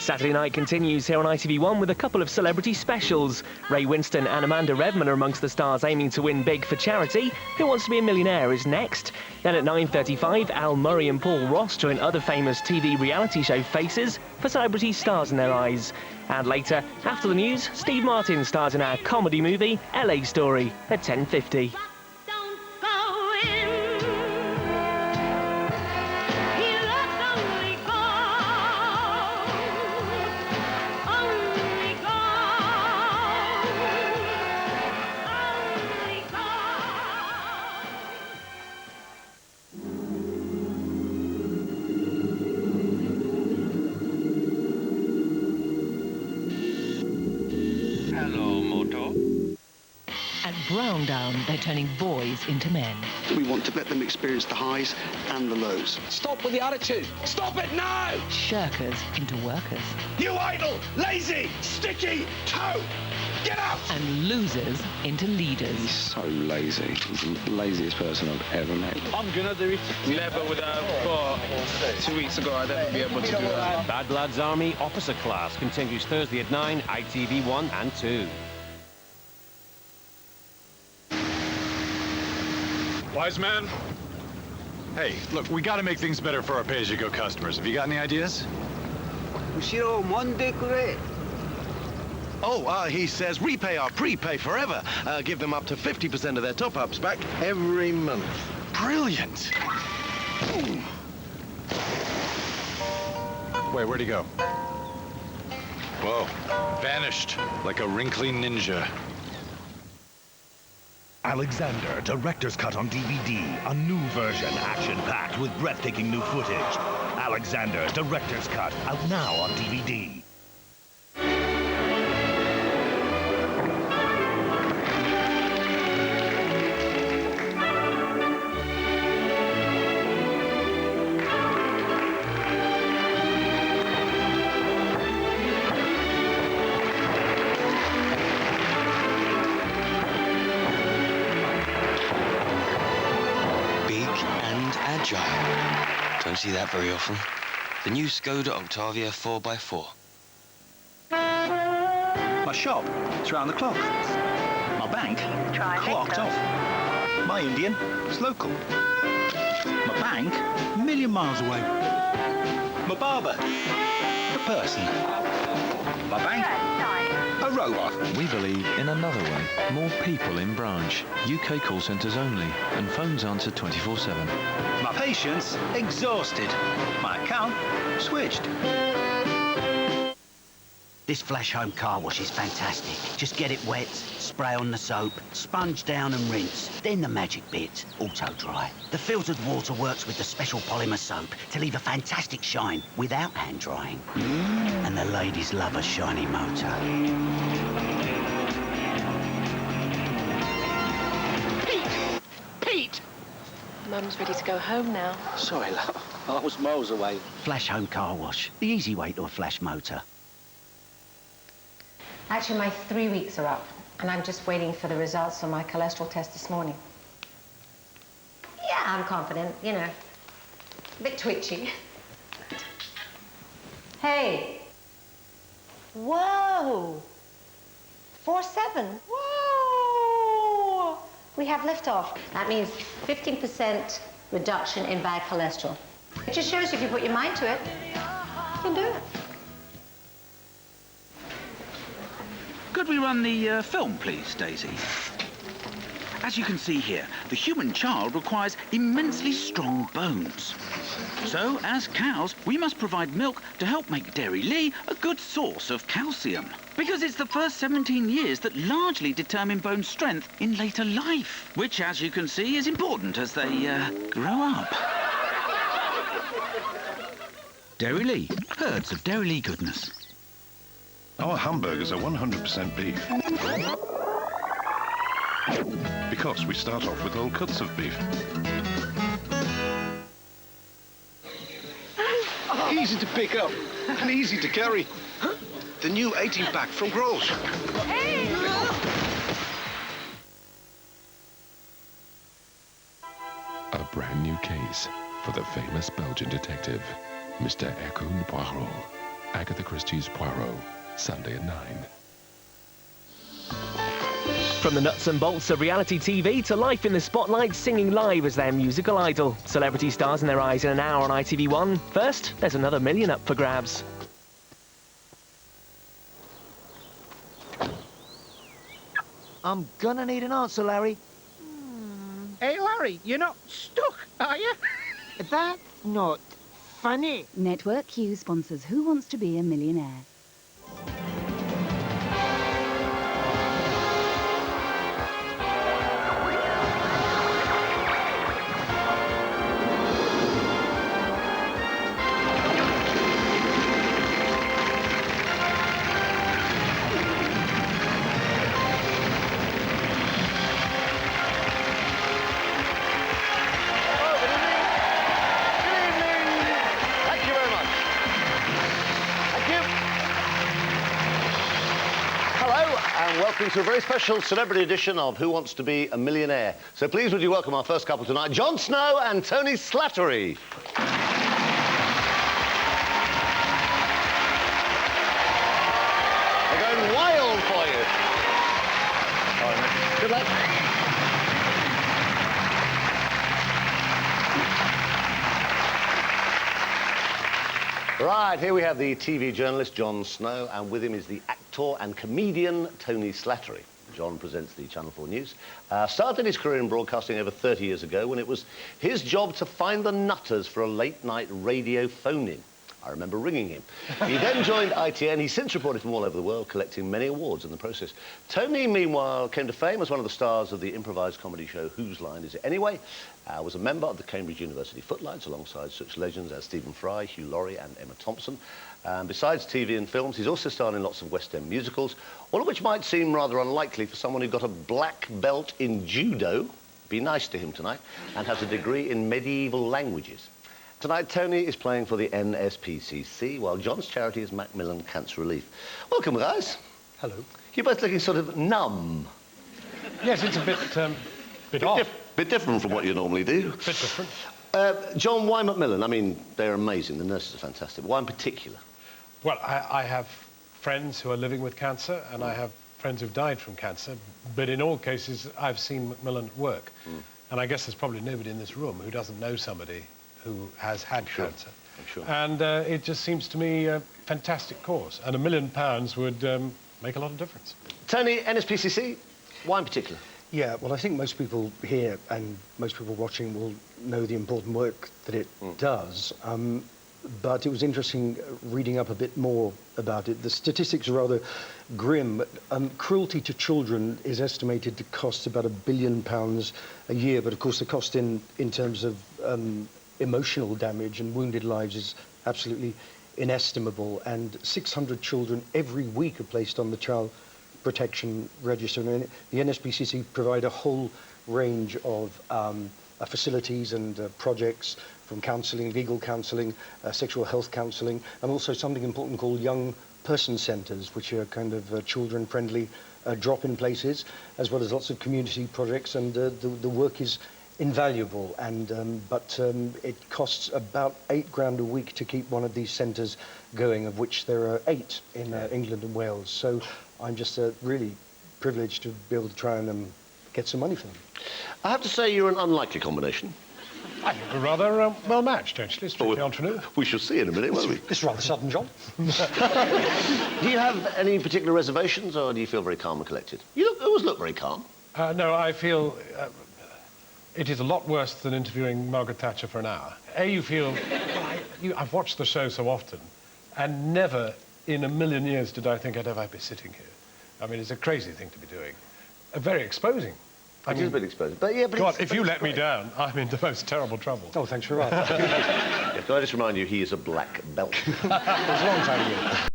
Saturday night continues here on ITV1 with a couple of celebrity specials. Ray Winston and Amanda Redman are amongst the stars aiming to win big for charity. Who Wants to Be a Millionaire is next. Then at 9:35, Al Murray and Paul Ross join other famous TV reality show faces for celebrity stars in their eyes. And later, after the news, Steve Martin stars in our comedy movie LA Story at 10:50. Down, they're turning boys into men. We want to let them experience the highs and the lows. Stop with the attitude! Stop it now! Shirkers into workers. You idle, lazy, sticky toe! Get out! And losers into leaders. He's so lazy. He's the laziest person I've ever met. I'm gonna do it. Never would have thought 2 weeks ago I'd ever be able to do that. Bad Lads Army Officer Class continues Thursday at 9, ITV1 and 2. Wise man? Hey, look, we gotta make things better for our pay-as-you-go customers. Have you got any ideas? He says repay or prepay forever. Give them up to 50% of their top-ups back every month. Brilliant! Wait, where'd he go? Whoa, vanished like a wrinkly ninja. Alexander, director's cut on DVD. A new version, action-packed with breathtaking new footage. Alexander, director's cut, out now on DVD. Don't see that very often. The new Skoda Octavia 4x4. My shop, it's round the clock. My bank, clocked off. My Indian, it's local. My bank, a million miles away. My barber, a person. My bank, a robot. We believe in another way. More people in branch. UK call centres only. And phones answered 24/7. My patients, exhausted. My account, switched. This flash home car wash is fantastic. Just get it wet, spray on the soap, sponge down and rinse. Then the magic bit, auto dry. The filtered water works with the special polymer soap to leave a fantastic shine without hand drying. And the ladies love a shiny motor. Pete! Mum's ready to go home now. Sorry, love. I was miles away. Flash home car wash. The easy way to a flash motor. Actually, my 3 weeks are up, and I'm just waiting for the results of my cholesterol test this morning. Yeah, I'm confident, you know. A bit twitchy. Hey. Whoa. 4-7. Whoa. We have liftoff. That means 15% reduction in bad cholesterol. It just shows you if you put your mind to it, you can do it. Could we run the film, please, Daisy? As you can see here, the human child requires immensely strong bones. So, as cows, we must provide milk to help make Dairylea a good source of calcium. Because it's the first 17 years that largely determine bone strength in later life, which, as you can see, is important as they grow up. Dairylea, herds of Dairylea goodness. Our hamburgers are 100% beef. Because we start off with whole cuts of beef. Easy to pick up and easy to carry. The new 18-pack from Grolsch. A brand new case for the famous Belgian detective, Mr. Hercule Poirot. Agatha Christie's Poirot, Sunday at 9. From the nuts and bolts of reality TV to life in the spotlight, singing live as their musical idol. Celebrity stars in their eyes in an hour on ITV1. First, there's another million up for grabs. I'm gonna need an answer, Larry. Hey, Larry, you're not stuck, are you? That's not funny. Network Q sponsors Who Wants to Be a Millionaire? Welcome to a very special celebrity edition of Who Wants to Be a Millionaire. So please would you welcome our first couple tonight, Jon Snow and Tony Slattery. They're going wild for you. All right, mate. Good luck. Right, here we have the TV journalist, Jon Snow, and with him is the actor and comedian, Tony Slattery. Jon presents the Channel 4 News. Started his career in broadcasting over 30 years ago when it was his job to find the nutters for a late-night radio phone-in. I remember ringing him. He then joined ITN. He's since reported from all over the world, collecting many awards in the process. Tony, meanwhile, came to fame as one of the stars of the improvised comedy show Whose Line Is It Anyway? Was a member of the Cambridge University Footlights alongside such legends as Stephen Fry, Hugh Laurie and Emma Thompson. Besides TV and films, he's also starred in lots of West End musicals, all of which might seem rather unlikely for someone who got a black belt in judo, be nice to him tonight, and has a degree in medieval languages. Tonight, Tony is playing for the NSPCC, while Jon's charity is Macmillan Cancer Relief. Welcome, guys. Hello. You're both looking sort of numb. Yes, it's a bit off. Bit different from what you normally do. Bit different. John, why Macmillan? I mean, they're amazing. The nurses are fantastic. Why in particular? Well, I have friends who are living with cancer, and I have friends who've died from cancer, but in all cases, I've seen Macmillan at work. And I guess there's probably nobody in this room who doesn't know somebody who has had cancer. I'm sure. And it just seems to me a fantastic cause, and £1 million would make a lot of difference. Tony, NSPCC, why in particular? Yeah, well, I think most people here and most people watching will know the important work that it does. But it was interesting reading up a bit more about it. The statistics are rather grim. Cruelty to children is estimated to cost about £1 billion a year, but of course the cost in terms of emotional damage and wounded lives is absolutely inestimable. And 600 children every week are placed on the Child Protection Register. And the NSPCC provide a whole range of facilities and projects, from counselling, legal counselling, sexual health counselling, and also something important called young person centres, which are kind of children-friendly drop-in places, as well as lots of community projects. And the work is invaluable, and but it costs about £8 a week to keep one of these centres going, of which there are 8 in England and Wales. So I'm just really privileged to be able to try and get some money for them. I have to say you're an unlikely combination. I think we're rather well matched, actually, strictly entre nous. We shall see in a minute, won't we? It's rather sudden, John. Do you have any particular reservations, or do you feel very calm and collected? You always look very calm. No, I feel it is a lot worse than interviewing Margaret Thatcher for an hour. You feel... I've watched the show so often, and never in a million years did I think I'd ever be sitting here. I mean, it's a crazy thing to be doing. Very exposing. It is a bit exposing. But yeah, but God, if you let me down, I'm in the most terrible trouble. Oh, thanks for that. Can I just remind you, he is a black belt. It was a long time ago.